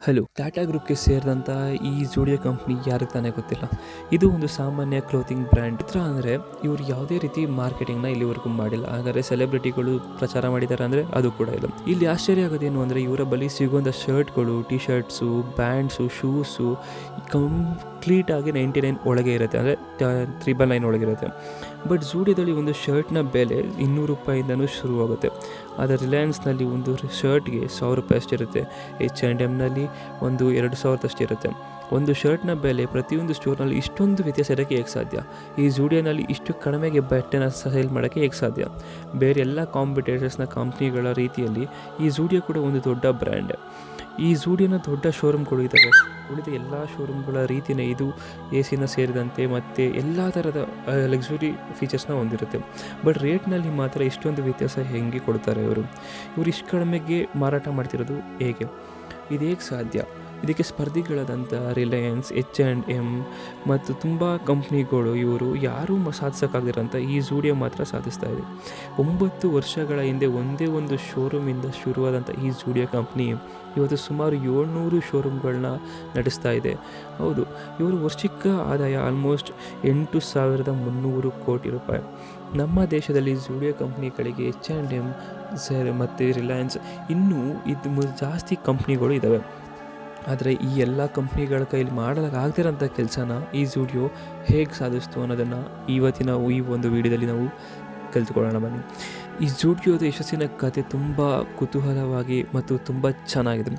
Hello, Tata ಗ್ರೂಪ್ಗೆ ಸೇರಿದಂಥ ಈ Zudio company ಯಾರಿಗೆ ತಾನೇ ಗೊತ್ತಿಲ್ಲ. ಇದು ಒಂದು ಸಾಮಾನ್ಯ ಕ್ಲೋತಿಂಗ್ ಬ್ರ್ಯಾಂಡ್. ಅಂದರೆ ಇವರು ಯಾವುದೇ ರೀತಿ ಮಾರ್ಕೆಟಿಂಗ್ನ ಇಲ್ಲಿವರೆಗೂ ಮಾಡಿಲ್ಲ. ಹಾಗಾದರೆ ಸೆಲೆಬ್ರಿಟಿಗಳು ಪ್ರಚಾರ ಮಾಡಿದ್ದಾರೆ ಅಂದರೆ ಅದು ಕೂಡ ಇಲ್ಲ. ಇಲ್ಲಿ ಆಶ್ಚರ್ಯ ಆಗೋದೇನು ಅಂದರೆ ಇವರ ಬಳಿ ಸಿಗುವಂಥ ಶರ್ಟ್ಗಳು, ಟಿ ಶರ್ಟ್ಸು, ಬ್ಯಾಂಡ್ಸು, ಶೂಸು ಕಂಪ್ಲೀಟಾಗಿ 99 ಒಳಗೆ ಇರುತ್ತೆ, ಅಂದರೆ 999 ಒಳಗಿರುತ್ತೆ. ಬಟ್ ಜೂಡಿಯೋದಲ್ಲಿ ಒಂದು ಶರ್ಟ್ನ ಬೆಲೆ 200 ರೂಪಾಯಿಂದನೂ ಶುರುವಾಗುತ್ತೆ. ಆದರೆ ರಿಲಯನ್ಸ್ನಲ್ಲಿ ಒಂದು ಶರ್ಟ್ಗೆ 1000 ರೂಪಾಯಿ ಅಷ್ಟಿರುತ್ತೆ. H&Mನಲ್ಲಿ ಒಂದು 2000 ಅಷ್ಟಿರುತ್ತೆ. ಒಂದು ಶರ್ಟ್ನ ಬೆಲೆ ಪ್ರತಿಯೊಂದು ಸ್ಟೋರ್ನಲ್ಲಿ ಇಷ್ಟೊಂದು ವ್ಯತ್ಯಾಸ ಇರೋಕ್ಕೆ ಹೇಗೆ ಸಾಧ್ಯ? ಈ ಜೂಡಿಯೋನಲ್ಲಿ ಇಷ್ಟು ಕಡಿಮೆಗೆ ಬಟ್ಟೆನ ಸೇಲ್ ಮಾಡೋಕ್ಕೆ ಹೇಗೆ ಸಾಧ್ಯ? ಬೇರೆ ಎಲ್ಲ ಕಾಂಪಿಟೇಟರ್ಸ್ನ ಕಂಪ್ನಿಗಳ ರೀತಿಯಲ್ಲಿ ಈ ಜೂಡಿಯೋ ಕೂಡ ಒಂದು ದೊಡ್ಡ ಬ್ರ್ಯಾಂಡ್. ಈ ಜೂಡಿಯೋನ ದೊಡ್ಡ ಶೋರೂಮ್ಗಳು ಇದ್ದಾವೆ. ಉಳಿದ ಎಲ್ಲ ಶೋರೂಮ್ಗಳ ರೀತಿಯೇ ಇದು AC ಸೇರಿದಂತೆ ಮತ್ತು ಎಲ್ಲ ಥರದ ಲಕ್ಸುರಿ ಫೀಚರ್ಸ್ನ ಹೊಂದಿರುತ್ತೆ. ಬಟ್ ರೇಟ್ನಲ್ಲಿ ಮಾತ್ರ ಇಷ್ಟೊಂದು ವ್ಯತ್ಯಾಸ ಹೆಂಗೆ ಕೊಡ್ತಾರೆ ಇವರು ಇಷ್ಟು ಕಡಿಮೆಗೆ ಮಾರಾಟ ಮಾಡ್ತಿರೋದು ಹೇಗೆ? ಇದು ಹೇಗೆ ಸಾಧ್ಯ? ಇದಕ್ಕೆ ಸ್ಪರ್ಧಿಗಳಾದಂಥ ರಿಲಯನ್ಸ್, H&M ಮತ್ತು ತುಂಬ ಕಂಪ್ನಿಗಳು ಇವರು ಯಾರೂ ಸಾಧಿಸೋಕ್ಕಾಗಿರೋಂಥ ಈ ಜೂಡಿಯೋ ಮಾತ್ರ ಸಾಧಿಸ್ತಾ ಇದೆ. 9 ವರ್ಷಗಳ ಹಿಂದೆ ಒಂದೇ ಒಂದು ಶೋರೂಮಿಂದ ಶುರುವಾದಂಥ ಈ ಜೂಡಿಯೋ ಕಂಪ್ನಿ ಇವತ್ತು ಸುಮಾರು 700 ಶೋರೂಮ್ಗಳನ್ನ ನಡೆಸ್ತಾ ಇದೆ. ಹೌದು, ಇವರು ವರ್ಷಕ್ಕೆ ಆದಾಯ ಆಲ್ಮೋಸ್ಟ್ 8,300 ಕೋಟಿ ರೂಪಾಯಿ. ನಮ್ಮ ದೇಶದಲ್ಲಿ ಜೂಡಿಯೋ ಕಂಪ್ನಿಗಳಿಗೆ H&M ಮತ್ತು ರಿಲಯನ್ಸ್ ಇನ್ನೂ ಜಾಸ್ತಿ ಕಂಪ್ನಿಗಳು ಇದ್ದಾವೆ. ಆದರೆ ಈ ಎಲ್ಲ ಕಂಪ್ನಿಗಳ ಕೈಲಿ ಮಾಡಲಾಗದಿರೋಂಥ ಕೆಲಸನ ಈ ಜೂಡಿಯೋ ಹೇಗೆ ಸಾಧಿಸ್ತು ಅನ್ನೋದನ್ನು ಇವತ್ತಿನ ಈ ಒಂದು ವಿಡಿಯೋದಲ್ಲಿ ನಾವು ಕಲಿತ್ಕೊಳ್ಳೋಣ ಬನ್ನಿ. ಈ ಜೂಡಿಯೋದ ಯಶಸ್ಸಿನ ಕತೆ ತುಂಬ ಕುತೂಹಲವಾಗಿ ಮತ್ತು ತುಂಬ ಚೆನ್ನಾಗಿದೆ.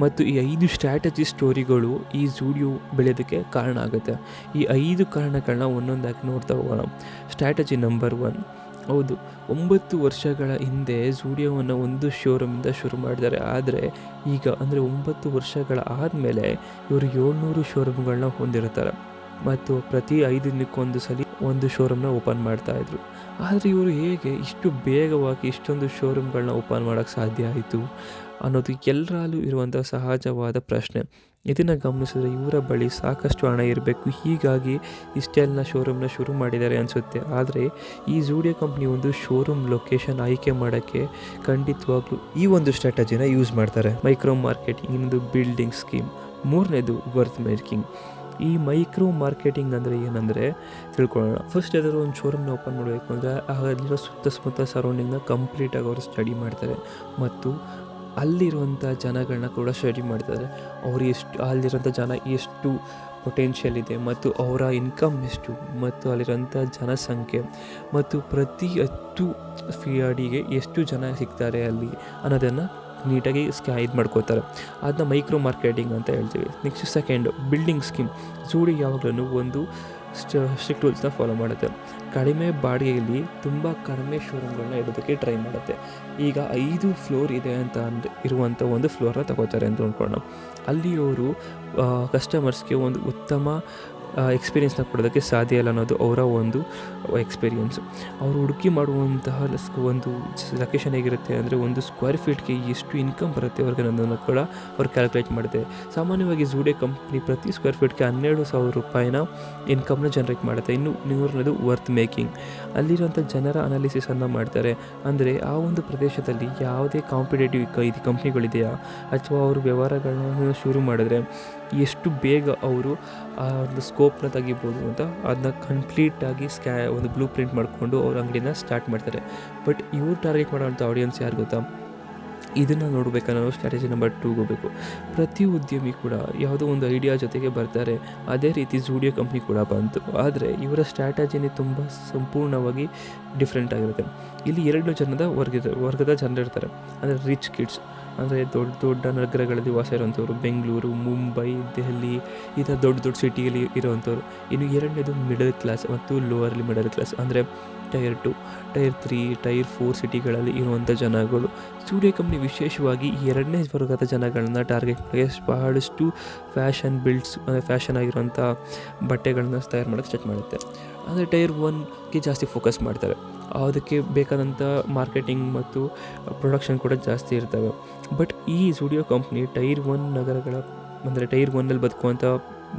ಮತ್ತು ಈ 5 ಸ್ಟ್ರಾಟಜಿ ಸ್ಟೋರಿಗಳು ಈ ಜೂಡಿಯೋ ಬೆಳೆಯೋದಕ್ಕೆ ಕಾರಣ ಆಗುತ್ತೆ. ಈ 5 ಕಾರಣಗಳನ್ನ ಒಂದೊಂದಾಗಿ ನೋಡ್ತಾ ಹೋಗೋಣ. Strategy number 1. ಹೌದು, 9 ವರ್ಷಗಳ ಹಿಂದೆ ಜೂಡಿಯೋವನ್ನು ಒಂದು ಶೋರೂಮಿಂದ ಶುರು ಮಾಡಿದ್ದಾರೆ. ಆದರೆ ಈಗ ಅಂದರೆ 9 ವರ್ಷಗಳ ಆದಮೇಲೆ ಇವರು 700 ಶೋರೂಮ್ಗಳನ್ನ ಹೊಂದಿರ್ತಾರೆ ಮತ್ತು ಪ್ರತಿ 5 ದಿನಕ್ಕೊಂದು ಸಲ ಒಂದು ಶೋರೂಮ್ನ ಓಪನ್ ಮಾಡ್ತಾಯಿದ್ರು. ಆದರೆ ಇವರು ಹೇಗೆ ಇಷ್ಟು ಬೇಗವಾಗಿ ಇಷ್ಟೊಂದು ಶೋರೂಮ್ಗಳನ್ನ ಓಪನ್ ಮಾಡೋಕ್ಕೆ ಸಾಧ್ಯ ಆಯಿತು ಅನ್ನೋದು ಎಲ್ಲರಲ್ಲೂ ಇರುವಂಥ ಸಹಜವಾದ ಪ್ರಶ್ನೆ. ಇದನ್ನು ಗಮನಿಸಿದ್ರೆ ಇವರ ಬಳಿ ಸಾಕಷ್ಟು ಹಣ ಇರಬೇಕು, ಹೀಗಾಗಿ ಇಷ್ಟೆಲ್ಲ ಶೋರೂಮ್ನ ಶುರು ಮಾಡಿದ್ದಾರೆ ಅನಿಸುತ್ತೆ. ಆದರೆ ಈ ಜೂಡಿಯೋ ಕಂಪ್ನಿ ಒಂದು ಶೋರೂಮ್ ಲೊಕೇಶನ್ ಆಯ್ಕೆ ಮಾಡೋಕ್ಕೆ ಖಂಡಿತವಾಗ್ಲೂ ಈ ಒಂದು ಸ್ಟ್ರಾಟಜಿನ ಯೂಸ್ ಮಾಡ್ತಾರೆ. ಮೈಕ್ರೋ ಮಾರ್ಕೆಟಿಂಗ್, ಇನ್ನೊಂದು ಬಿಲ್ಡಿಂಗ್ ಸ್ಕೀಮ್, 3ನೇದು ವರ್ತ್ ಮೇಕಿಂಗ್. ಈ ಮೈಕ್ರೋ ಮಾರ್ಕೆಟಿಂಗ್ ಅಂದರೆ ಏನಂದರೆ ತಿಳ್ಕೊಳ್ಳೋಣ. ಫಸ್ಟ್ ಯಾವ್ದಾದ್ರು ಒಂದು ಶೋರೂಮ್ನ ಓಪನ್ ಮಾಡಬೇಕು ಅಂದರೆ ಅಲ್ಲಿರೋ ಸುತ್ತಮುತ್ತ ಸರೌಂಡಿಂಗ್ನ ಕಂಪ್ಲೀಟಾಗಿ ಅವರು ಸ್ಟಡಿ ಮಾಡ್ತಾರೆ ಮತ್ತು ಅಲ್ಲಿರುವಂಥ ಜನಗಳನ್ನ ಕೂಡ ಸ್ಟಡಿ ಮಾಡ್ತಾರೆ. ಅವರು ಅಲ್ಲಿರೋಂಥ ಜನ ಎಷ್ಟು ಪೊಟೆನ್ಷಿಯಲ್ ಇದೆ ಮತ್ತು ಅವರ ಇನ್ಕಮ್ ಎಷ್ಟು ಮತ್ತು ಅಲ್ಲಿರೋಂಥ ಜನಸಂಖ್ಯೆ ಮತ್ತು ಪ್ರತಿ 10 ಅಡಿಗೆ ಎಷ್ಟು ಜನ ಸಿಗ್ತಾರೆ ಅಲ್ಲಿ ಅನ್ನೋದನ್ನು ನೀಟಾಗಿ ಇದು ಮಾಡ್ಕೋತಾರೆ. ಅದನ್ನ ಮೈಕ್ರೋ ಮಾರ್ಕೆಟಿಂಗ್ ಅಂತ ಹೇಳ್ತೀವಿ. Next second, building scheme. Zudio ಯಾವಾಗಲೂ ಒಂದು ಸ್ಟ್ರಿಕ್ಟ್ ರೂಲ್ಸ್ನ ಫಾಲೋ ಮಾಡುತ್ತೆ. ಕಡಿಮೆ ಬಾಡಿಗೆಯಲ್ಲಿ ತುಂಬ ಕಡಿಮೆ ಶೋರೂಮ್ಗಳನ್ನ ಇಡೋದಕ್ಕೆ ಟ್ರೈ ಮಾಡುತ್ತೆ. ಈಗ 5 ಫ್ಲೋರ್ ಇದೆ ಅಂತ ಇರುವಂಥ ಒಂದು ಫ್ಲೋರ್ನ ತಗೋತಾರೆ ಅಂತ ಅಂದ್ಕೊಳ್ಳೋಣ. ಅಲ್ಲಿ ಅವರು ಕಸ್ಟಮರ್ಸ್ಗೆ ಒಂದು ಉತ್ತಮ ಎಕ್ಸ್ಪೀರಿಯೆನ್ಸ್ನ ಕೊಡೋದಕ್ಕೆ ಸಾಧ್ಯ ಇಲ್ಲ ಅನ್ನೋದು ಅವರ ಒಂದು ಎಕ್ಸ್ಪೀರಿಯೆನ್ಸ್. ಅವರು ಹುಡುಕಿ ಮಾಡುವಂತಹ ಒಂದು ಲೊಕೇಶನ್ ಹೇಗಿರುತ್ತೆ ಅಂದರೆ ಒಂದು ಸ್ಕ್ವೇರ್ ಫೀಟ್ಗೆ ಎಷ್ಟು ಇನ್ಕಮ್ ಬರುತ್ತೆ ಅವ್ರಿಗೆ ಅನ್ನೋದನ್ನು ಕೂಡ ಅವ್ರು ಕ್ಯಾಲ್ಕುಲೇಟ್ ಮಾಡುತ್ತೆ. ಸಾಮಾನ್ಯವಾಗಿ ಜೂಡಿಯೋ ಕಂಪ್ನಿ ಪ್ರತಿ ಸ್ಕ್ವೇರ್ ಫೀಟ್ಗೆ 12,000 ರೂಪಾಯಿನ ಇನ್ಕಮ್ನ ಜನ್ರೇಟ್ ಮಾಡುತ್ತೆ. ಇನ್ನು 100ನೇದು ವರ್ತ್ ಮೇಕಿಂಗ್. ಅಲ್ಲಿರುವಂಥ ಜನರ ಅನಾಲಿಸಿಸನ್ನು ಮಾಡ್ತಾರೆ. ಅಂದರೆ ಆ ಒಂದು ಪ್ರದೇಶದಲ್ಲಿ ಯಾವುದೇ ಕಾಂಪಿಟೇಟಿವ್ ಕಂಪ್ನಿಗಳಿದೆಯಾ ಅಥವಾ ಅವರು ವ್ಯವಹಾರಗಳನ್ನ ಶುರು ಮಾಡಿದ್ರೆ ಎಷ್ಟು ಬೇಗ ಅವರು ಆ ಒಂದು ಸ್ಕೋಪ್ನ ತೆಗಿಬೋದು ಅಂತ ಅದನ್ನ ಕಂಪ್ಲೀಟಾಗಿ ಒಂದು ಬ್ಲೂ ಪ್ರಿಂಟ್ ಮಾಡಿಕೊಂಡು ಅವ್ರ ಅಂಗಡಿನ ಸ್ಟಾರ್ಟ್ ಮಾಡ್ತಾರೆ. ಬಟ್ ಇವ್ರು ಟಾರ್ಗೆಟ್ ಮಾಡೋವಂಥ ಆಡಿಯನ್ಸ್ ಯಾರು ಗೊತ್ತಾ? ಇದನ್ನು ನೋಡಬೇಕನ್ನೋ ಸ್ಟ್ರಾಟಜಿ ನಂಬರ್ 2 ಹೋಗಬೇಕು. ಪ್ರತಿ ಉದ್ಯಮಿ ಕೂಡ ಯಾವುದೋ ಒಂದು ಐಡಿಯಾ ಜೊತೆಗೆ ಬರ್ತಾರೆ. ಅದೇ ರೀತಿ ಜೂಡಿಯೋ ಕಂಪ್ನಿ ಕೂಡ ಬಂತು. ಆದರೆ ಇವರ ಸ್ಟ್ರಾಟಜಿನೇ ತುಂಬ ಸಂಪೂರ್ಣವಾಗಿ ಡಿಫ್ರೆಂಟ್ ಆಗಿರುತ್ತೆ. ಇಲ್ಲಿ 2 ವರ್ಗದ ಜನರಿರ್ತಾರೆ. ಅಂದರೆ ರಿಚ್ ಕಿಡ್ಸ್, ಅಂದರೆ ದೊಡ್ಡ ದೊಡ್ಡ ನಗರಗಳಲ್ಲಿ ವಾಸ ಇರೋವಂಥವ್ರು, ಬೆಂಗಳೂರು, ಮುಂಬೈ, ದೆಹಲಿ ಈ ಥರ ದೊಡ್ಡ ದೊಡ್ಡ ಸಿಟಿಯಲ್ಲಿ ಇರೋವಂಥವ್ರು. ಇನ್ನು 2ನೇದು ಮಿಡಲ್ ಕ್ಲಾಸ್ ಮತ್ತು ಲೋವರ್ಲಿ ಮಿಡಲ್ ಕ್ಲಾಸ್, ಅಂದರೆ ಟೈರ್ 2, ಟೈರ್ 3, ಟೈರ್ 4 ಸಿಟಿಗಳಲ್ಲಿ ಇರುವಂಥ ಜನಗಳು. ಜೂಡಿಯೋ ಕಂಪ್ನಿ ವಿಶೇಷವಾಗಿ 2ನೇ ವರ್ಗದ ಜನಗಳನ್ನ ಟಾರ್ಗೆಟ್ ಮಾಡಿ ಬಹಳಷ್ಟು ಫ್ಯಾಷನ್ ಆಗಿರುವಂಥ ಬಟ್ಟೆಗಳನ್ನ ತಯಾರು ಮಾಡೋಕ್ಕೆ ಸ್ಟಾರ್ಟ್ ಮಾಡುತ್ತೆ. ಅಂದರೆ ಟೈರ್ 1ಗೆ ಜಾಸ್ತಿ ಫೋಕಸ್ ಮಾಡ್ತಾರೆ. ಅದಕ್ಕೆ ಬೇಕಾದಂಥ ಮಾರ್ಕೆಟಿಂಗ್ ಮತ್ತು ಪ್ರೊಡಕ್ಷನ್ ಕೂಡ ಜಾಸ್ತಿ ಇರ್ತವೆ. ಬಟ್ ಈ ಜೂಡಿಯೋ ಕಂಪ್ನಿ ಟೈರ್ 1 ನಗರಗಳ ಅಂದರೆ ಟೈರ್ 1ನಲ್ಲಿ ಬದುಕುವಂಥ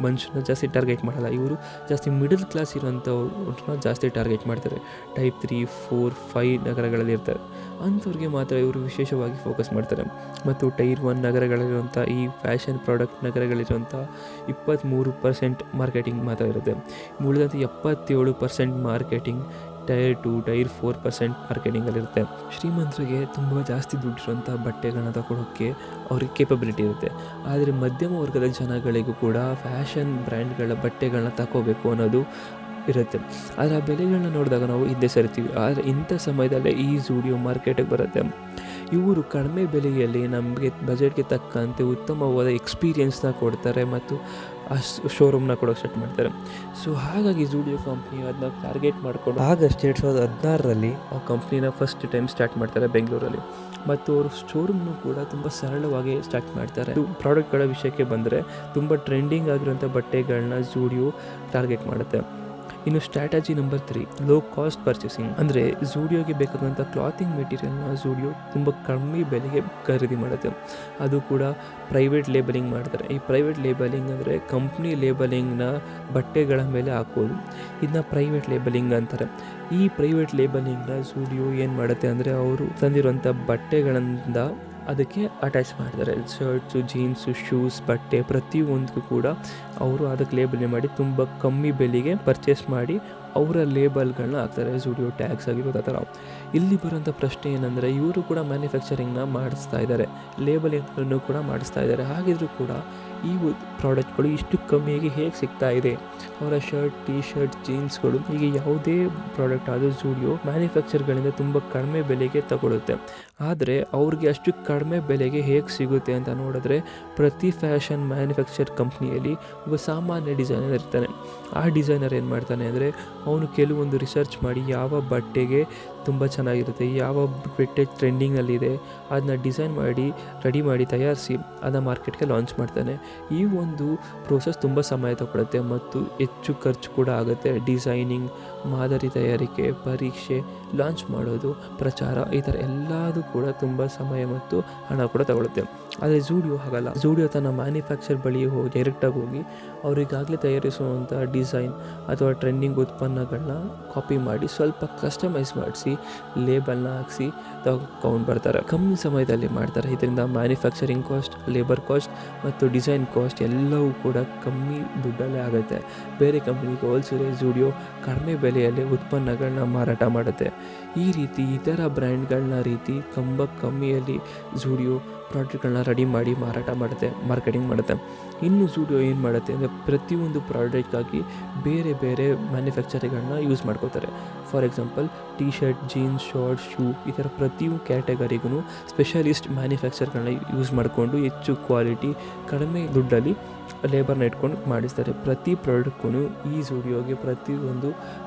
ಮನುಷ್ಯನ ಜಾಸ್ತಿ ಟಾರ್ಗೆಟ್ ಮಾಡಲ್ಲ. ಇವರು ಜಾಸ್ತಿ ಮಿಡಲ್ ಕ್ಲಾಸ್ ಇರೋಂಥವ್ರನ್ನ ಜಾಸ್ತಿ ಟಾರ್ಗೆಟ್ ಮಾಡ್ತಾರೆ. ಟೈಪ್ 3, 4, 5 ನಗರಗಳಲ್ಲಿ ಇರ್ತಾರೆ. ಅಂಥವ್ರಿಗೆ ಮಾತ್ರ ಇವರು ವಿಶೇಷವಾಗಿ ಫೋಕಸ್ ಮಾಡ್ತಾರೆ. ಮತ್ತು ಟೈರ್ 1 ನಗರಗಳಲ್ಲಿರುವಂಥ ಈ ಫ್ಯಾಷನ್ ಪ್ರಾಡಕ್ಟ್ ನಗರಗಳಿರುವಂಥ 23% ಮಾರ್ಕೆಟಿಂಗ್ ಮಾತ್ರ ಇರುತ್ತೆ. ಉಳಿದಂತೆ 77% ಮಾರ್ಕೆಟಿಂಗ್ ಟೈರ್ 2, ಟೈರ್ 4% ಮಾರ್ಕೆಟಿಂಗಲ್ಲಿರುತ್ತೆ. ಶ್ರೀಮಂತರಿಗೆ ತುಂಬ ಜಾಸ್ತಿ ದುಡ್ಡಿರುವಂಥ ಬಟ್ಟೆಗಳನ್ನ ತಗೊಳ್ಳೋಕ್ಕೆ ಅವ್ರಿಗೆ ಕೇಪಬಿಲಿಟಿ ಇರುತ್ತೆ. ಆದರೆ ಮಧ್ಯಮ ವರ್ಗದ ಜನಗಳಿಗೂ ಕೂಡ ಫ್ಯಾಷನ್ ಬ್ರ್ಯಾಂಡ್ಗಳ ಬಟ್ಟೆಗಳನ್ನ ತಗೋಬೇಕು ಅನ್ನೋದು ಇರುತ್ತೆ. ಆದರೆ ಆ ಬೆಲೆಗಳನ್ನ ನೋಡಿದಾಗ ನಾವು ಹಿಂದೆ ಸರಿತೀವಿ. ಆದರೆ ಇಂಥ ಸಮಯದಲ್ಲೇ ಈ ಝೂಡಿಯೋ ಮಾರ್ಕೆಟಿಗೆ ಬರುತ್ತೆ. ಇವರು ಕಡಿಮೆ ಬೆಲೆಯಲ್ಲಿ ನಮಗೆ ಬಜೆಟ್ಗೆ ತಕ್ಕಂತೆ ಉತ್ತಮವಾದ ಎಕ್ಸ್ಪೀರಿಯೆನ್ಸ್ನ ಕೊಡ್ತಾರೆ ಮತ್ತು ಆ ಶೋರೂಮ್ನ ಕೊಡೋಕೆ ಸ್ಟಾರ್ಟ್ ಮಾಡ್ತಾರೆ. ಸೊ ಹಾಗಾಗಿ ಝೂಡಿಯೋ ಕಂಪ್ನಿ ಅದನ್ನ ಟಾರ್ಗೆಟ್ ಮಾಡಿಕೊಂಡು ಆಗಸ್ಟ್ 2016ರಲ್ಲಿ ಆ ಕಂಪ್ನಿನ ಫಸ್ಟ್ ಟೈಮ್ ಸ್ಟಾರ್ಟ್ ಮಾಡ್ತಾರೆ ಬೆಂಗಳೂರಲ್ಲಿ. ಮತ್ತು ಅವರು ಶೋರೂಮ್ನು ಕೂಡ ತುಂಬ ಸರಳವಾಗಿ ಸ್ಟಾರ್ಟ್ ಮಾಡ್ತಾರೆ. ಪ್ರಾಡಕ್ಟ್ಗಳ ವಿಷಯಕ್ಕೆ ಬಂದರೆ ತುಂಬ ಟ್ರೆಂಡಿಂಗ್ ಆಗಿರುವಂಥ ಬಟ್ಟೆಗಳನ್ನ ಝೂಡಿಯೋ ಟಾರ್ಗೆಟ್ ಮಾಡುತ್ತೆ. ಇನ್ನು strategy number 3, low cost purchasing. ಅಂದರೆ ಝೂಡಿಯೋಗೆ ಬೇಕಾದಂಥ ಕ್ಲಾತಿಂಗ್ ಮೆಟೀರಿಯಲ್ನ ಝೂಡಿಯೋ ತುಂಬ ಕಮ್ಮಿ ಬೆಲೆಗೆ ಖರೀದಿ ಮಾಡುತ್ತೆ. ಅದು ಕೂಡ ಪ್ರೈವೇಟ್ ಲೇಬಲಿಂಗ್ ಮಾಡ್ತಾರೆ. ಈ ಪ್ರೈವೇಟ್ ಲೇಬಲಿಂಗ್ ಅಂದರೆ ಕಂಪ್ನಿ ಲೇಬಲಿಂಗ್ನ ಬಟ್ಟೆಗಳ ಮೇಲೆ ಹಾಕೋದು. ಇದನ್ನ ಪ್ರೈವೇಟ್ ಲೇಬಲಿಂಗ್ ಅಂತಾರೆ. ಈ ಪ್ರೈವೇಟ್ ಲೇಬಲಿಂಗ್ನ ಝೂಡಿಯೋ ಏನು ಮಾಡುತ್ತೆ ಅಂದರೆ ಅವರು ತಂದಿರುವಂಥ ಬಟ್ಟೆಗಳಿಂದ ಅದಕ್ಕೆ ಅಟ್ಯಾಚ್ ಮಾಡ್ತಾರೆ. ಶರ್ಟ್ಸು, ಜೀನ್ಸು, ಶೂಸ್, ಬಟ್ಟೆ ಪ್ರತಿಯೊಂದಕ್ಕೂ ಕೂಡ ಅವರು ಅದಕ್ಕೆ ಲೇಬಲ್ ಮಾಡಿ ತುಂಬ ಕಮ್ಮಿ ಬೆಲೆಗೆ ಪರ್ಚೇಸ್ ಮಾಡಿ ಅವರ ಲೇಬಲ್ಗಳನ್ನ ಹಾಕ್ತಾರೆ. ಝೂಡಿಯೋ ಟ್ಯಾಗ್ಸ್ ಆಗಿರೋದು ಆ ಥರ. ಇಲ್ಲಿ ಬರೋಂಥ ಪ್ರಶ್ನೆ ಏನಂದರೆ ಇವರು ಕೂಡ ಮ್ಯಾನುಫ್ಯಾಕ್ಚರಿಂಗ್ನ ಮಾಡಿಸ್ತಾ ಇದ್ದಾರೆ, ಲೇಬಲಿಂಗನ್ನು ಕೂಡ ಮಾಡಿಸ್ತಾ ಇದ್ದಾರೆ. ಹಾಗಿದ್ರೂ ಕೂಡ ಈ ಪ್ರಾಡಕ್ಟ್ಗಳು ಇಷ್ಟು ಕಮ್ಮಿಯಾಗಿ ಹೇಗೆ ಸಿಗ್ತಾ ಇದೆ? ಅವರ ಶರ್ಟ್, ಟಿ ಶರ್ಟ್, ಜೀನ್ಸ್ಗಳು ಹೀಗೆ ಯಾವುದೇ ಪ್ರಾಡಕ್ಟ್ ಆದರೂ ಝೂಡಿಯೋ ಮ್ಯಾನುಫ್ಯಾಕ್ಚರ್ಗಳಿಂದ ತುಂಬ ಕಡಿಮೆ ಬೆಲೆಗೆ ತಗೊಳುತ್ತೆ. ಆದರೆ ಅವ್ರಿಗೆ ಅಷ್ಟು ಕಡಿಮೆ ಬೆಲೆಗೆ ಹೇಗೆ ಸಿಗುತ್ತೆ ಅಂತ ನೋಡಿದ್ರೆ, ಪ್ರತಿ ಫ್ಯಾಷನ್ ಮ್ಯಾನುಫ್ಯಾಕ್ಚರ್ ಕಂಪ್ನಿಯಲ್ಲಿ ಒಬ್ಬ ಸಾಮಾನ್ಯ ಡಿಸೈನರ್ ಇರ್ತಾನೆ. ಆ ಡಿಸೈನರ್ ಏನು ಮಾಡ್ತಾನೆ ಅಂದರೆ ಅವನು ಕೆಲವೊಂದು ರಿಸರ್ಚ್ ಮಾಡಿ ಯಾವ ಬಟ್ಟೆಗೆ ತುಂಬ ಚೆನ್ನಾಗಿರುತ್ತೆ, ಯಾವ ಬಟ್ಟೆ ಟ್ರೆಂಡಿಂಗ್ನಲ್ಲಿದೆ ಅದನ್ನ ಡಿಸೈನ್ ಮಾಡಿ ರೆಡಿ ಮಾಡಿ ತಯಾರಿಸಿ ಅದನ್ನು ಮಾರ್ಕೆಟ್ಗೆ ಲಾಂಚ್ ಮಾಡ್ತಾನೆ. ಈ ಒಂದು ಪ್ರೋಸೆಸ್ ತುಂಬ ಸಮಯ ತಗೊಳುತ್ತೆ ಮತ್ತು ಹೆಚ್ಚು ಖರ್ಚು ಕೂಡ ಆಗುತ್ತೆ. ಡಿಸೈನಿಂಗ್, ಮಾದರಿ ತಯಾರಿಕೆ, ಪರೀಕ್ಷೆ, ಲಾಂಚ್ ಮಾಡೋದು, ಪ್ರಚಾರ, ಈ ಥರ ಎಲ್ಲದೂ ಕೂಡ ತುಂಬ ಸಮಯ ಮತ್ತು ಹಣ ಕೂಡ ತಗೊಳುತ್ತೆ. ಆದರೆ ಝೂಡಿಯೋ ಹಾಗಲ್ಲ. ಝೂಡಿಯೋ ತನ್ನ ಮ್ಯಾನುಫ್ಯಾಕ್ಚರ್ ಬಳಿ ಡೈರೆಕ್ಟಾಗಿ ಹೋಗಿ ಅವರಿಗಾಗಲೇ ತಯಾರಿಸುವಂಥ ಡಿಸೈನ್ ಅಥವಾ ಟ್ರೆಂಡಿಂಗ್ ಉತ್ಪನ್ನಗಳನ್ನ ಕಾಪಿ ಮಾಡಿ ಸ್ವಲ್ಪ ಕಸ್ಟಮೈಸ್ ಮಾಡಿಸಿ ಲೇಬಲ್ನ ಹಾಕಿಸಿ ತಗೊಂಡು ಬರ್ತಾರೆ. ಕಮ್ಮಿ ಸಮಯದಲ್ಲಿ ಮಾಡ್ತಾರೆ. ಇದರಿಂದ ಮ್ಯಾನುಫ್ಯಾಕ್ಚರಿಂಗ್ ಕಾಸ್ಟ್, ಲೇಬರ್ ಕಾಸ್ಟ್ ಮತ್ತು ಡಿಸೈನ್ ಕಾಸ್ಟ್ ಎಲ್ಲವೂ ಕೂಡ ಕಮ್ಮಿ ದುಡ್ಡಲ್ಲೇ ಆಗುತ್ತೆ. ಬೇರೆ ಕಂಪ್ನಿಗೆ ಹೋಲಿಸಿದ್ರೆ ಝೂಡಿಯೋ ಕಡಿಮೆ ಬೆಲೆಯಲ್ಲಿ ಉತ್ಪನ್ನಗಳನ್ನ ಮಾರಾಟ ಮಾಡುತ್ತೆ. ಈ ರೀತಿ ಇತರ ಬ್ರ್ಯಾಂಡ್ಗಳನ್ನ ರೀತಿ ತುಂಬ ಕಮ್ಮಿಯಲ್ಲಿ ಝೂಡಿಯೋ ಪ್ರಾಡಕ್ಟ್ಗಳನ್ನ ರೆಡಿ ಮಾಡಿ ಮಾರಾಟ ಮಾಡುತ್ತೆ, ಮಾರ್ಕೆಟಿಂಗ್ ಮಾಡುತ್ತೆ. ಇನ್ನು ಝೂಡಿಯೋ ಏನು ಮಾಡುತ್ತೆ ಅಂದರೆ ಪ್ರತಿಯೊಂದು ಪ್ರಾಡಕ್ಟ್ಗಾಗಿ ಬೇರೆ ಬೇರೆ ಮ್ಯಾನುಫ್ಯಾಕ್ಚರಿಂಗ್ಗಳನ್ನ ಯೂಸ್ ಮಾಡ್ಕೋತಾರೆ. For example T shirt, jeans, short, shoe ಈ ಥರ ಪ್ರತಿಯೊಂದು ಕ್ಯಾಟಗರಿಗೂ ಸ್ಪೆಷಲಿಸ್ಟ್ ಮ್ಯಾನುಫ್ಯಾಕ್ಚರ್ಗಳನ್ನ ಯೂಸ್ ಮಾಡಿಕೊಂಡು ಹೆಚ್ಚು ಕ್ವಾಲಿಟಿ, ಕಡಿಮೆ ದುಡ್ಡಲ್ಲಿ ಲೇಬರ್ನ ಇಟ್ಕೊಂಡು ಮಾಡಿಸ್ತಾರೆ. ಪ್ರತಿ ಪ್ರಾಡಕ್ಟ್ಗೂ ಈ ಝೂಡಿಯೋಗೆ ಪ್ರತಿಯೊಂದು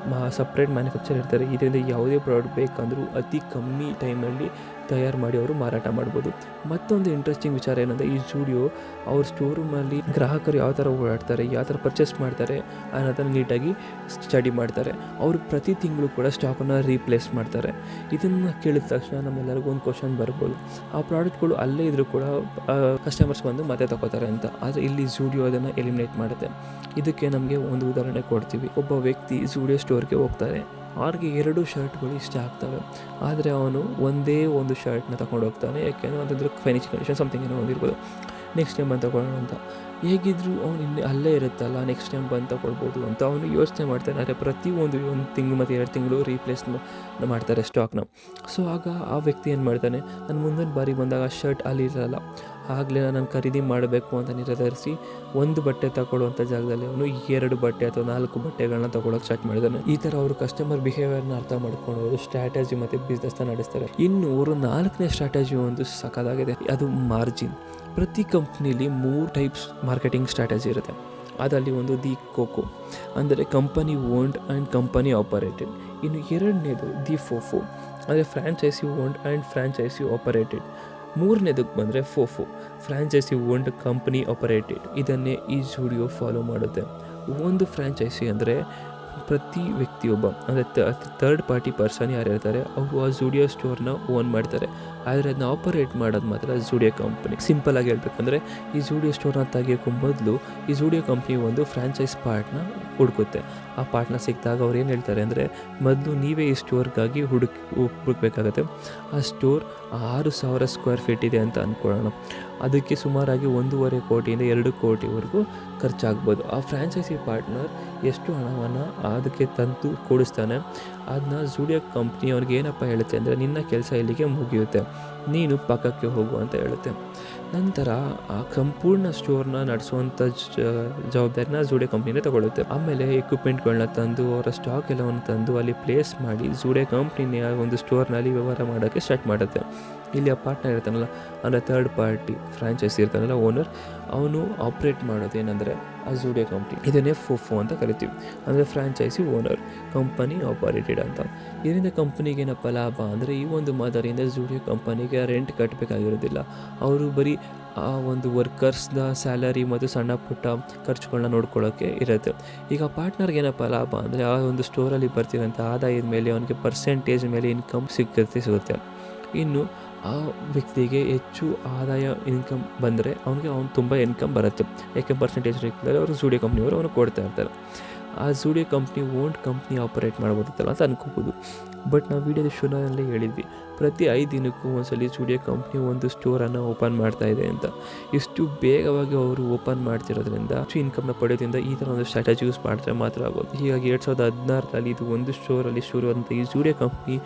ಸಪ್ರೇಟ್ ಮ್ಯಾನುಫ್ಯಾಕ್ಚರ್ ಇರ್ತಾರೆ. ಇದರಿಂದ ಯಾವುದೇ ಪ್ರಾಡಕ್ಟ್ ಬೇಕಂದರೂ ಅತಿ ಕಮ್ಮಿ ಟೈಮಲ್ಲಿ ತಯಾರು ಮಾಡಿ ಅವರು ಮಾರಾಟ ಮಾಡ್ಬೋದು. ಮತ್ತೊಂದು ಇಂಟ್ರೆಸ್ಟಿಂಗ್ ವಿಚಾರ ಏನಂದರೆ ಈ ಝೂಡಿಯೋ ಅವ್ರ ಸ್ಟೋರೂಮಲ್ಲಿ ಗ್ರಾಹಕರು ಯಾವ ಥರ ಓಡಾಡ್ತಾರೆ, ಯಾವ ಥರ ಪರ್ಚೇಸ್ ಮಾಡ್ತಾರೆ ಅನ್ನೋದನ್ನು ನೀಟಾಗಿ ಸ್ಟಡಿ ಮಾಡ್ತಾರೆ. ಅವರು ಪ್ರತಿ ತಿಂಗಳು ಕೂಡ ಸ್ಟಾಕನ್ನು ರೀಪ್ಲೇಸ್ ಮಾಡ್ತಾರೆ. ಇದನ್ನು ಕೇಳಿದ ತಕ್ಷಣ ನಮ್ಮೆಲ್ಲರಿಗೂ ಒಂದು ಕ್ವಶನ್ ಬರ್ಬೋದು, ಆ ಪ್ರಾಡಕ್ಟ್ಗಳು ಅಲ್ಲೇ ಇದ್ದರೂ ಕೂಡ ಕಸ್ಟಮರ್ಸ್ ಬಂದು ಮತ್ತೆ ತಗೋತಾರೆ ಅಂತ. ಆದರೆ ಇಲ್ಲಿ ಝೂಡಿಯೋ ಅದನ್ನು ಎಲಿಮಿನೇಟ್ ಮಾಡುತ್ತೆ. ಇದಕ್ಕೆ ನಮಗೆ ಒಂದು ಉದಾಹರಣೆ ಕೊಡ್ತೀವಿ. ಒಬ್ಬ ವ್ಯಕ್ತಿ ಝೂಡಿಯೋ ಸ್ಟೋರ್ಗೆ ಹೋಗ್ತಾರೆ. ಅವ್ರಿಗೆ 2 ಶರ್ಟ್ಗಳು ಇಷ್ಟ ಆಗ್ತವೆ, ಆದರೆ ಅವನು ಒಂದೇ ಒಂದು ಶರ್ಟ್ನ ತಗೊಂಡು ಹೋಗ್ತಾನೆ. ಯಾಕೆಂದರೆ ಅಂತಂದರೆ ಫೈನಾನ್ಷಿಯಲ್ ಕಂಡೀಷನ್ ಸಮಥಿಂಗ್ ಏನೋ ಒಂದಿರ್ಬೋದು. ನೆಕ್ಸ್ಟ್ ಟೈಮ್ ಬಂದು ತಗೊಳ್ಳೋಣ ಅಂತ. ಹೇಗಿದ್ದರೂ ಅವ್ನು ಇಲ್ಲಿ ಅಲ್ಲೇ ಇರುತ್ತಲ್ಲ, ನೆಕ್ಸ್ಟ್ ಟೈಮ್ ಬಂದು ತಗೊಳ್ಬೋದು ಅಂತ ಅವನು ಯೋಚನೆ ಮಾಡ್ತಾನೆ. ಆದರೆ ಪ್ರತಿಯೊಂದು 1 ತಿಂಗಳು ಮತ್ತು 2 ತಿಂಗಳು ರೀಪ್ಲೇಸ್ ಮಾಡ್ತಾರೆ ಸ್ಟಾಕ್ನ. ಸೊ ಆಗ ಆ ವ್ಯಕ್ತಿ ಏನು ಮಾಡ್ತಾನೆ, ನಾನು ಮುಂದಿನ ಬಾರಿ ಬಂದಾಗ ಆ ಶರ್ಟ್ ಅಲ್ಲಿ ಇರಲ್ಲ, ಆಗಲೇ ನಾನು ಖರೀದಿ ಮಾಡಬೇಕು ಅಂತ ನಿರ್ಧರಿಸಿ ಒಂದು ಬಟ್ಟೆ ತಗೊಳ್ಳುವಂಥ ಜಾಗದಲ್ಲಿ ಅವನು 2 ಬಟ್ಟೆ ಅಥವಾ 4 ಬಟ್ಟೆಗಳನ್ನ ತಗೊಳ್ಳೋಕೆ ಸ್ಟಾರ್ಟ್ ಮಾಡಿದ್ದಾನೆ. ಈ ಥರ ಅವರು ಕಸ್ಟಮರ್ ಬಿಹೇವಿಯರ್ನ ಅರ್ಥ ಮಾಡ್ಕೊಂಡು ಅವರು ಸ್ಟ್ರಾಟಜಿ ಮತ್ತು ಬಿಸ್ನೆಸ್ನ ನಡೆಸ್ತಾರೆ. ಇನ್ನು ಅವರು 4ನೇ ಸ್ಟ್ರಾಟಜಿ ಒಂದು ಸಖತ್ತಾಗಿದೆ, ಅದು ಮಾರ್ಜಿನ್. ಪ್ರತಿ ಕಂಪ್ನಿಲಿ 3 ಟೈಪ್ಸ್ ಮಾರ್ಕೆಟಿಂಗ್ ಸ್ಟ್ರಾಟಜಿ ಇರುತ್ತೆ. ಅದರಲ್ಲಿ ಒಂದು ದಿ ಕೋಕೋ ಅಂದರೆ company owned and company operated. ಇನ್ನು 2ನೇದು ದಿ ಫೋಫೋ ಅಂದರೆ franchisee owned and franchisee operated. 3ನೇದಕ್ಕೆ ಬಂದರೆ FOFO franchisee owned company operated. ಇದನ್ನೇ ಈ ಝೂಡಿಯೋ ಫಾಲೋ ಮಾಡುತ್ತೆ. ಒಂದು ಫ್ರ್ಯಾಂಚೈಸಿ ಅಂದರೆ ಪ್ರತಿ ವ್ಯಕ್ತಿಯೊಬ್ಬ ಅಂದರೆ ಥರ್ಡ್ ಪಾರ್ಟಿ ಪರ್ಸನ್ ಯಾರು ಇರ್ತಾರೆ ಅವರು ಆ ಝೂಡಿಯೋ ಸ್ಟೋರ್ನ ಓನ್ ಮಾಡ್ತಾರೆ. ಆದರೆ ಅದನ್ನ ಆಪರೇಟ್ ಮಾಡೋದು ಮಾತ್ರ ಝೂಡಿಯೋ ಕಂಪ್ನಿ. ಸಿಂಪಲಾಗಿ ಹೇಳ್ಬೇಕಂದ್ರೆ ಈ ಝೂಡಿಯೋ ಸ್ಟೋರ್ನ ತೆಗಿಯೋಕ್ಕೂ ಮೊದಲು ಈ ಝೂಡಿಯೋ ಕಂಪ್ನಿ ಒಂದು ಫ್ರಾಂಚೈಸ್ ಪಾರ್ಟ್ನ ಹುಡುಕುತ್ತೆ. ಆ ಪಾರ್ಟ್ನ ಸಿಕ್ಕಿದಾಗ ಅವ್ರು ಏನು ಹೇಳ್ತಾರೆ ಅಂದರೆ, ಮೊದಲು ನೀವೇ ಈ ಸ್ಟೋರ್ಗಾಗಿ ಹುಡುಕಬೇಕಾಗತ್ತೆ. ಆ ಸ್ಟೋರ್ 6,000 ಸ್ಕ್ವೇರ್ ಫೀಟ್ ಇದೆ ಅಂತ ಅಂದ್ಕೊಳ್ಳೋಣ. ಅದಕ್ಕೆ ಸುಮಾರಾಗಿ 1.5 ಕೋಟಿಯಿಂದ 2 ಕೋಟಿವರೆಗೂ ಖರ್ಚಾಗ್ಬೋದು. ಆ ಫ್ರಾಂಚೈಸಿ ಪಾರ್ಟ್ನರ್ ಎಷ್ಟು ಹಣವನ್ನು ಅದಕ್ಕೆ ತಂದು ಕೊಡಿಸ್ತಾನೆ, ಅದನ್ನ ಝೂಡಿಯೋ ಕಂಪ್ನಿ ಅವ್ರಿಗೆ ಏನಪ್ಪ ಹೇಳುತ್ತೆ ಅಂದರೆ, ನಿನ್ನ ಕೆಲಸ ಇಲ್ಲಿಗೆ ಮುಗಿಯುತ್ತೆ, ನೀನು ಪಕ್ಕಕ್ಕೆ ಹೋಗು ಅಂತ ಹೇಳುತ್ತೆ. ನಂತರ ಆ ಸಂಪೂರ್ಣ ಸ್ಟೋರ್ನ ನಡೆಸುವಂಥ ಜವಾಬ್ದಾರಿನ ಝೂಡಿಯೋ ಕಂಪ್ನಿನೇ ತಗೊಳ್ಳುತ್ತೆ. ಆಮೇಲೆ ಎಕ್ವಿಪ್ಮೆಂಟ್ಗಳನ್ನ ತಂದು ಅವರ ಸ್ಟಾಕ್ ಎಲ್ಲವನ್ನು ತಂದು ಅಲ್ಲಿ ಪ್ಲೇಸ್ ಮಾಡಿ ಝೂಡಿಯೋ ಕಂಪ್ನಿನ ಒಂದು ಸ್ಟೋರ್ನಲ್ಲಿ ವ್ಯವಹಾರ ಮಾಡೋಕ್ಕೆ ಸ್ಟಾರ್ಟ್ ಮಾಡುತ್ತೆ. ಇಲ್ಲಿ ಆ ಪಾರ್ಟ್ನರ್ ಇರ್ತಾನಲ್ಲ, ಅಂದರೆ ಥರ್ಡ್ ಪಾರ್ಟಿ ಫ್ರಾಂಚೈಸಿ ಇರ್ತಾನಲ್ಲ ಓನರ್, ಅವನು ಆಪ್ರೇಟ್ ಮಾಡೋದು ಏನಂದರೆ ಆ ಝೂಡಿಯೋ ಕಂಪ್ನಿ. ಇದನ್ನೇ ಫೋಫೋ ಅಂತ ಕರಿತೀವಿ, ಅಂದರೆ ಫ್ರಾಂಚೈಸಿ ಓನರ್, ಕಂಪನಿ ಆಪರೇಟೆಡ್ ಅಂತ. ಇದರಿಂದ ಕಂಪ್ನಿಗೆ ಏನಪ್ಪ ಲಾಭ ಅಂದರೆ, ಈ ಒಂದು ಮಾದರಿಯಿಂದ ಝೂಡಿಯೋ ಕಂಪನಿಗೆ ರೆಂಟ್ ಕಟ್ಟಬೇಕಾಗಿರೋದಿಲ್ಲ. ಅವರು ಬರೀ ಆ ಒಂದು ವರ್ಕರ್ಸ್ನ ಸ್ಯಾಲರಿ ಮತ್ತು ಸಣ್ಣ ಪುಟ್ಟ ಖರ್ಚುಗಳನ್ನ ನೋಡ್ಕೊಳ್ಳೋಕ್ಕೆ ಇರುತ್ತೆ. ಈಗ ಪಾರ್ಟ್ನರ್ಗೆ ಏನಪ್ಪ ಲಾಭ ಅಂದರೆ, ಆ ಒಂದು ಸ್ಟೋರಲ್ಲಿ ಬರ್ತಿರೋಂಥ ಆದಾಯದ ಮೇಲೆ ಅವನಿಗೆ ಪರ್ಸೆಂಟೇಜ್ ಮೇಲೆ ಇನ್ಕಮ್ ಸಿಗುತ್ತೆ. ಇನ್ನು ಆ ವ್ಯಕ್ತಿಗೆ ಹೆಚ್ಚು ಆದಾಯ ಇನ್ಕಮ್ ಬಂದರೆ ಅವನು ತುಂಬ ಇನ್ಕಮ್ ಬರುತ್ತೆ. ಯಾಕೆ ಪರ್ಸೆಂಟೇಜ್ ರೇಟ್ನಲ್ಲಿ ಅವರು ಝೂಡಿಯೋ ಕಂಪ್ನಿಯವರು ಅವನು ಕೊಡ್ತಾ ಇರ್ತಾರೆ. ಆ ಝೂಡಿಯೋ ಕಂಪ್ನಿ ಓನ್ಡ್ ಕಂಪ್ನಿ ಆಪರೇಟ್ ಮಾಡ್ಬೋದಿತ್ತಲ್ಲ ಅಂತ ಅನ್ಕೋಬೋದು. ಬಟ್ ನಾವು ವೀಡಿಯೋದ ಶುರುವಿನಲ್ಲೇ ಹೇಳಿದ್ವಿ, ಪ್ರತಿ 5 ದಿನಕ್ಕೂ ಒಂದ್ಸಲಿ ಝೂಡಿಯೋ ಕಂಪ್ನಿ ಒಂದು ಸ್ಟೋರನ್ನು ಓಪನ್ ಮಾಡ್ತಾ ಇದೆ ಅಂತ. ಇಷ್ಟು ಬೇಗವಾಗಿ ಅವರು ಓಪನ್ ಮಾಡ್ತಿರೋದ್ರಿಂದ ಹೆಚ್ಚು ಇನ್ಕಮ್ನ ಪಡೆಯೋದ್ರಿಂದ ಈ ಥರ ಒಂದು ಸ್ಟ್ರಾಟಜಿ ಯೂಸ್ ಮಾಡಿದ್ರೆ ಮಾತ್ರ ಆಗೋದು. ಹೀಗಾಗಿ 2016ರಲ್ಲಿ ಇದು ಒಂದು ಸ್ಟೋರಲ್ಲಿ ಶುರುವಾದಂಥ ಈ ಝೂಡಿಯೋ ಕಂಪ್ನಿ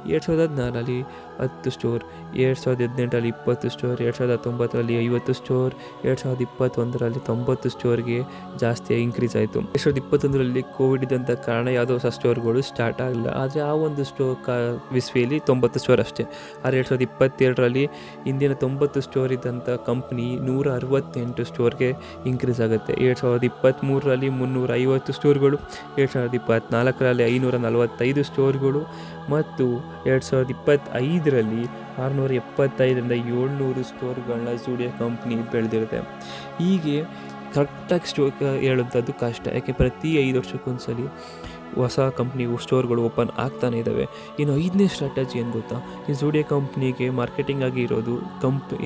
2014ರಲ್ಲಿ 10 ಸ್ಟೋರ್, 2018ರಲ್ಲಿ 20 ಸ್ಟೋರ್, 2019ರಲ್ಲಿ 50 ಸ್ಟೋರ್, 2021ರಲ್ಲಿ 90 ಸ್ಟೋರ್ಗೆ ಜಾಸ್ತಿ ಇನ್ಕ್ರೀಸ್ ಆಯಿತು. 2021ರಲ್ಲಿ ಕೋವಿಡ್ ಇದ್ದಂಥ ಕಾರಣ ಯಾವುದೋ ಹೊಸ ಸ್ಟೋರ್ಗಳು ಸ್ಟಾರ್ಟ್ ಆಗಲಿಲ್ಲ. ಆದರೆ ಆ ಒಂದು ವಿಸ್ವಿಯಲ್ಲಿ 90 ಸ್ಟೋರ್ ಅಷ್ಟೇ. ಆದರೆ 2022ರಲ್ಲಿ ಇಂದಿನ 90 ಸ್ಟೋರ್ ಇದ್ದಂಥ ಕಂಪ್ನಿ 168 ಸ್ಟೋರ್ಗೆ ಇನ್ಕ್ರೀಸ್ ಆಗುತ್ತೆ. 2023ರಲ್ಲಿ 350 ಸ್ಟೋರ್ಗಳು, 2024ರಲ್ಲಿ 545 ಸ್ಟೋರ್ಗಳು ಮತ್ತು 2025ರಲ್ಲಿ 675ರಿಂದ 700 ಸ್ಟೋರ್ಗಳನ್ನ ಝೂಡಿಯೋ ಕಂಪ್ನಿ ಬೆಳೆದಿರುತ್ತೆ. ಹೀಗೆ ಕರೆಕ್ಟಾಗಿ ಹೇಳುವಂಥದ್ದು ಕಷ್ಟ, ಯಾಕೆ ಪ್ರತಿ 5 ವರ್ಷಕ್ಕೊಂದ್ಸಲಿ ಹೊಸ ಕಂಪ್ನಿ ಸ್ಟೋರ್ಗಳು ಓಪನ್ ಆಗ್ತಾನೆ ಇದ್ದಾವೆ. ಇನ್ನು 5ನೇ ಸ್ಟ್ರಾಟಜಿ ಏನು ಗೊತ್ತಾ, ಈ ಝೂಡಿಯೋ ಕಂಪ್ನಿಗೆ ಮಾರ್ಕೆಟಿಂಗ್ ಆಗಿರೋದು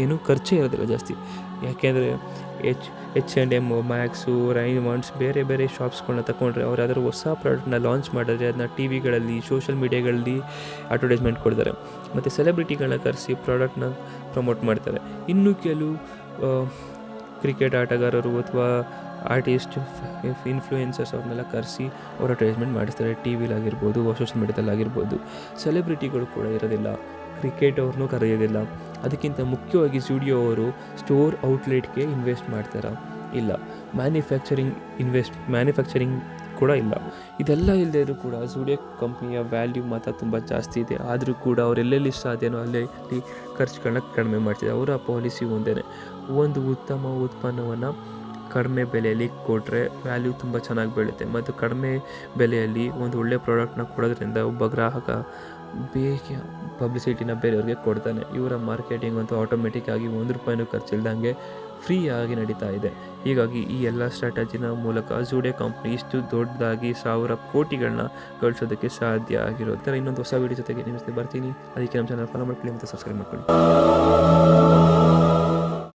ಏನು ಖರ್ಚೇ ಇರೋದಿಲ್ಲ ಜಾಸ್ತಿ. ಯಾಕೆಂದರೆ H&M, ಮ್ಯಾಕ್ಸು, ರೈಮಂಡ್ಸ್ ಬೇರೆ ಬೇರೆ ಶಾಪ್ಸ್ಗಳನ್ನ ತಗೊಂಡ್ರೆ ಅವ್ರು ಯಾವ್ದಾದ್ರು ಹೊಸ ಪ್ರಾಡಕ್ಟ್ನ ಲಾಂಚ್ ಮಾಡಿದ್ರೆ ಅದನ್ನ ಟಿವಿಗಳಲ್ಲಿ, ಸೋಷಿಯಲ್ ಮೀಡಿಯಾಗಳಲ್ಲಿ ಅಡ್ವರ್ಟೈಸ್ಮೆಂಟ್ ಕೊಡ್ತಾರೆ. ಮತ್ತು ಸೆಲೆಬ್ರಿಟಿಗಳನ್ನ ಕರೆಸಿ ಪ್ರಾಡಕ್ಟ್ನ ಪ್ರಮೋಟ್ ಮಾಡ್ತಾರೆ. ಇನ್ನು ಕೆಲವು ಕ್ರಿಕೆಟ್ ಆಟಗಾರರು ಅಥವಾ ಆರ್ಟಿಸ್ಟ್, ಇನ್ಫ್ಲೂಯೆನ್ಸರ್ಸ್ ಅವ್ರನ್ನೆಲ್ಲ ಕರೆಸಿ ಅವ್ರು ಅಡ್ವರ್ಟೈಸ್ಮೆಂಟ್ ಮಾಡಿಸ್ತಾರೆ, ಟಿ ವಿಲಾಗಿರ್ಬೋದು, ಸೋಷಿಯಲ್ ಮೀಡಿಯಾದಲ್ಲಾಗಿರ್ಬೋದು. ಸೆಲೆಬ್ರಿಟಿಗಳು ಕೂಡ ಇರೋದಿಲ್ಲ, ಕ್ರಿಕೆಟ್ ಅವ್ರನ್ನೂ ಕರೆಯೋದಿಲ್ಲ. ಅದಕ್ಕಿಂತ ಮುಖ್ಯವಾಗಿ ಝೂಡಿಯೋ ಅವರು ಸ್ಟೋರ್ ಔಟ್ಲೆಟ್ಗೆ ಇನ್ವೆಸ್ಟ್ ಮಾಡ್ತಾರಾ? ಇಲ್ಲ. ಮ್ಯಾನುಫ್ಯಾಕ್ಚರಿಂಗ್ ಕೂಡ ಇಲ್ಲ. ಇದೆಲ್ಲ ಇಲ್ಲದೇ ಕೂಡ ಝೂಡಿಯೋ ಕಂಪ್ನಿಯ ವ್ಯಾಲ್ಯೂ ಮಾತ್ರ ತುಂಬ ಜಾಸ್ತಿ ಇದೆ. ಆದರೂ ಕೂಡ ಅವ್ರು ಎಲ್ಲೆಲ್ಲಿ ಸಾಧ್ಯನೋ ಅಲ್ಲಿ ಖರ್ಚುಗಳನ್ನ ಕಡಿಮೆ ಮಾಡ್ತಿದ್ದಾರೆ. ಅವರ ಪಾಲಿಸಿ ಒಂದೇ, ಒಂದು ಉತ್ತಮ ಉತ್ಪನ್ನವನ್ನು ಕಡಿಮೆ ಬೆಲೆಯಲ್ಲಿ ಕೊಟ್ಟರೆ ವ್ಯಾಲ್ಯೂ ತುಂಬ ಚೆನ್ನಾಗಿ ಬೀಳುತ್ತೆ. ಮತ್ತು ಕಡಿಮೆ ಬೆಲೆಯಲ್ಲಿ ಒಂದು ಒಳ್ಳೆಯ ಪ್ರಾಡಕ್ಟ್ನ ಕೊಡೋದ್ರಿಂದ ಒಬ್ಬ ಗ್ರಾಹಕ ಬೇಗ ಪಬ್ಲಿಸಿಟಿನ ಬೇರೆಯವ್ರಿಗೆ ಕೊಡ್ತಾನೆ. ಇವರ ಮಾರ್ಕೆಟಿಂಗ್ ಅಂತೂ ಆಟೋಮೆಟಿಕ್ಕಾಗಿ ₹1 ಖರ್ಚಿಲ್ದಂಗೆ ಫ್ರೀಯಾಗಿ ನಡೀತಾ ಇದೆ. ಹೀಗಾಗಿ ಈ ಎಲ್ಲ ಸ್ಟ್ರಾಟಜಿನ ಮೂಲಕ ಝೂಡಿಯೋ ಕಂಪ್ನಿ ಇಷ್ಟು ದೊಡ್ಡದಾಗಿ 1000 ಕೋಟಿಗಳನ್ನ ಗಳಿಸೋದಕ್ಕೆ ಸಾಧ್ಯ ಆಗಿರುತ್ತೆ. ಇನ್ನೊಂದು ಹೊಸ ವೀಡಿಯೋ ಜೊತೆಗೆ ನಿಮ್ಮ ಜೊತೆ ಬರ್ತೀನಿ. ಅದಕ್ಕೆ ನಮ್ಮ ಚಾನಲ್ ಫಾಲೋ ಮಾಡ್ಕೊಳ್ಳಿ ಮತ್ತು ಸಬ್ಸ್ಕ್ರೈಬ್ ಮಾಡ್ಕೊಳ್ಳಿ.